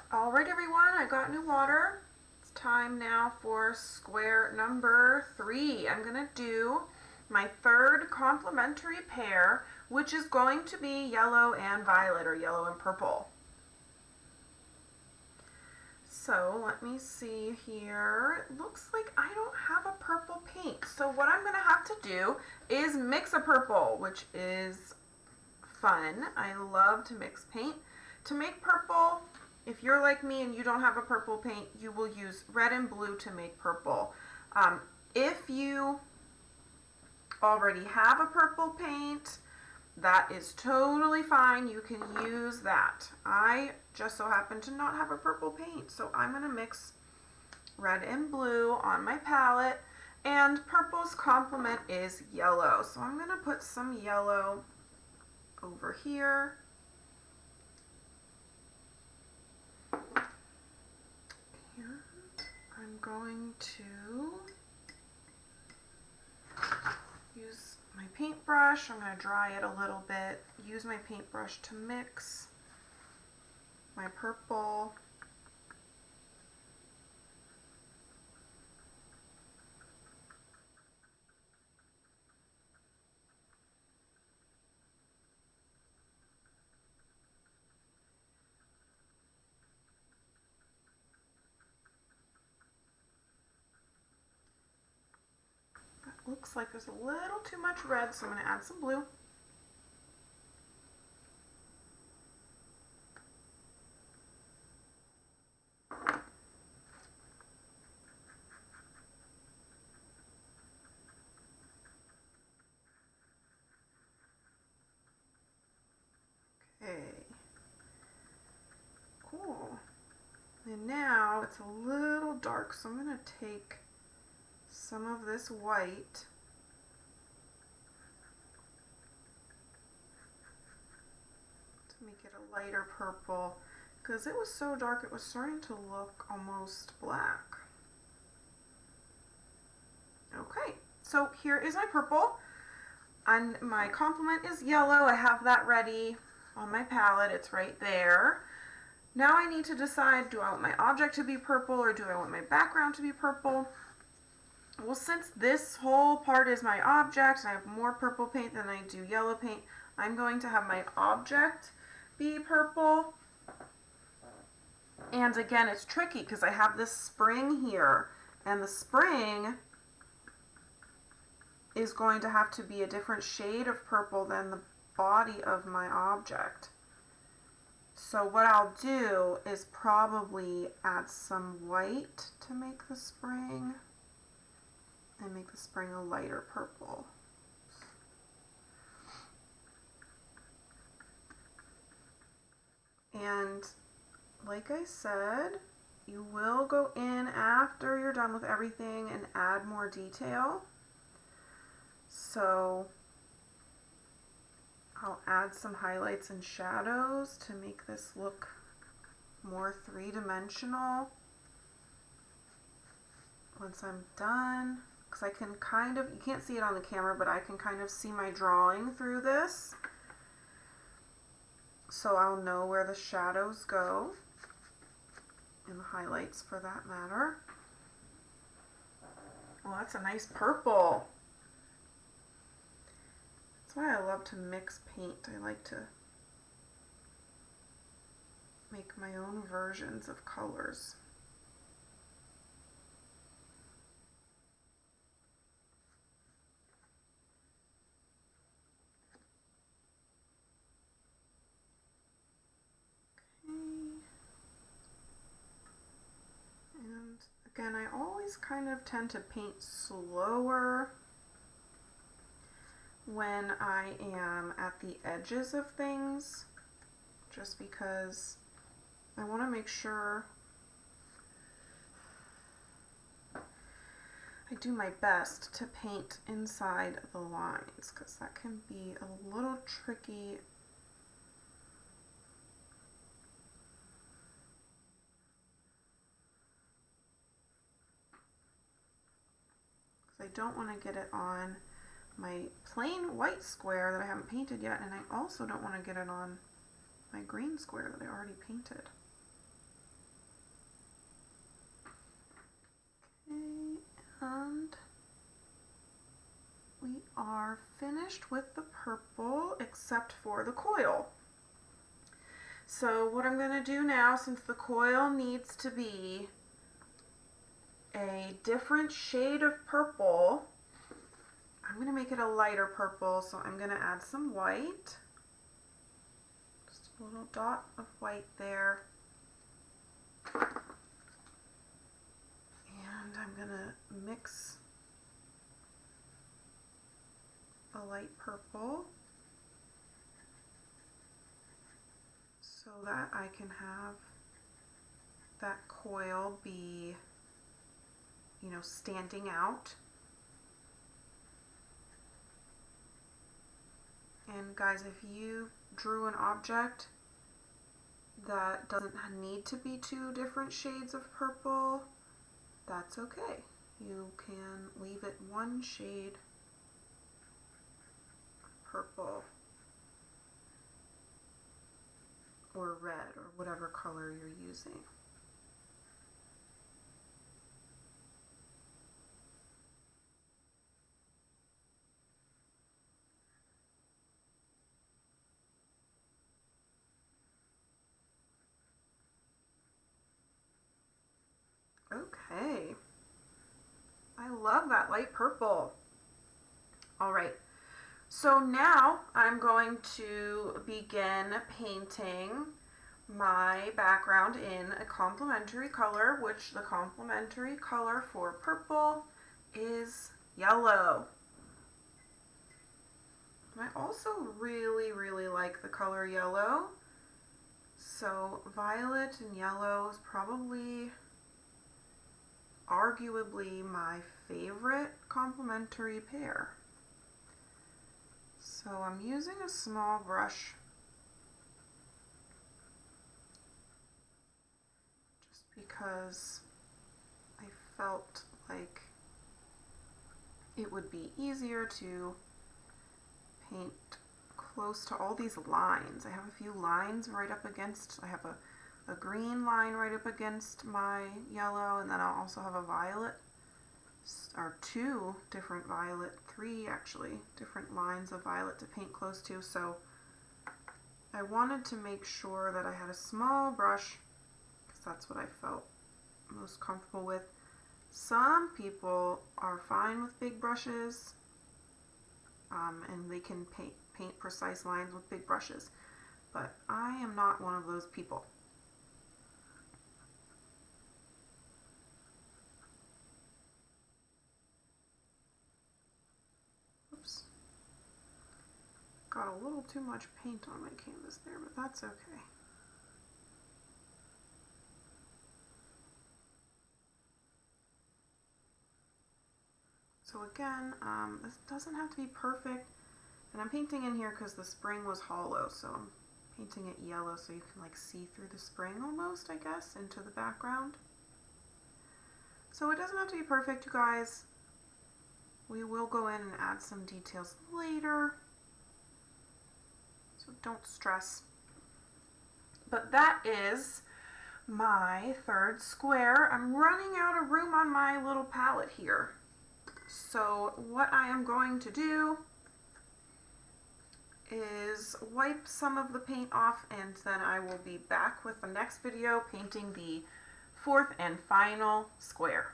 All right, everyone, I got new water. It's time now for square number 3. I'm going to do my third complementary pair, which is going to be yellow and violet, or yellow and purple. So let me see here. It looks like I don't have a purple paint. So what I'm going to have to do is mix a purple, which is fun. I love to mix paint. To make purple, if you're like me and you don't have a purple paint, you will use red and blue to make purple. If you already have a purple paint, that is totally fine. You can use that. I just so happen to not have a purple paint, so I'm going to mix red and blue on my palette, and purple's complement is yellow. So I'm going to put some yellow over here. And I'm going to use my paintbrush. I'm going to dry it a little bit. Use my paintbrush to mix my purple. That looks like there's a little too much red, so I'm going to add some blue. Okay, cool. And now it's a little dark, so I'm going to take some of this white to make it a lighter purple, because it was so dark it was starting to look almost black. Okay, so here is my purple, and my complement is yellow. I have that ready on my palette. It's right there. Now I need to decide, do I want my object to be purple or do I want my background to be purple? Well, since this whole part is my object and I have more purple paint than I do yellow paint, I'm going to have my object be purple. And again, it's tricky because I have this spring here, and the spring is going to have to be a different shade of purple than the body of my object. So what I'll do is probably add some white to make the spring and make the spring a lighter purple. And like I said, you will go in after you're done with everything and add more detail. So I'll add some highlights and shadows to make this look more three-dimensional once I'm done. Because I can kind of, you can't see it on the camera, but I can kind of see my drawing through this. So I'll know where the shadows go, and the highlights for that matter. Well, that's a nice purple. That's why I love to mix paint. I like to make my own versions of colors. And again, I always kind of tend to paint slower when I am at the edges of things, just because I want to make sure I do my best to paint inside the lines, because that can be a little tricky. I don't want to get it on my plain white square that I haven't painted yet, and I also don't want to get it on my green square that I already painted. are finished with the purple except for the coil. So what I'm going to do now, since the coil needs to be a different shade of purple, I'm going to make it a lighter purple, so I'm going to add some white. Just a little dot of white there. And I'm going to mix a light purple so that I can have that coil be, you know, standing out. And guys, if you drew an object that doesn't need to be two different shades of purple, that's okay. You can leave it one shade purple or red or whatever color you're using. Okay, I love that light purple. All right, so now I'm going to begin painting my background in a complementary color, which the complementary color for purple is yellow. I also really like the color yellow, so violet and yellow is probably arguably my favorite complementary pair. So I'm using a small brush just because I felt like it would be easier to paint close to all these lines. I have a few lines right up against, I have a green line right up against my yellow, and then I'll also have a violet, or two different violet, three actually, different lines of violet to paint close to. So I wanted to make sure that I had a small brush because that's what I felt most comfortable with. Some people are fine with big brushes, and they can paint precise lines with big brushes, but I am not one of those people. Oops. Got a little too much paint on my canvas there, but that's okay. So again, this doesn't have to be perfect, and I'm painting in here because the spring was hollow, so I'm painting it yellow so you can like see through the spring almost, I guess, into the background. So it doesn't have to be perfect, you guys. We will go in and add some details later, so don't stress. But that is my third square. I'm running out of room on my little palette here. So what I am going to do is wipe some of the paint off, and then I will be back with the next video painting the fourth and final square.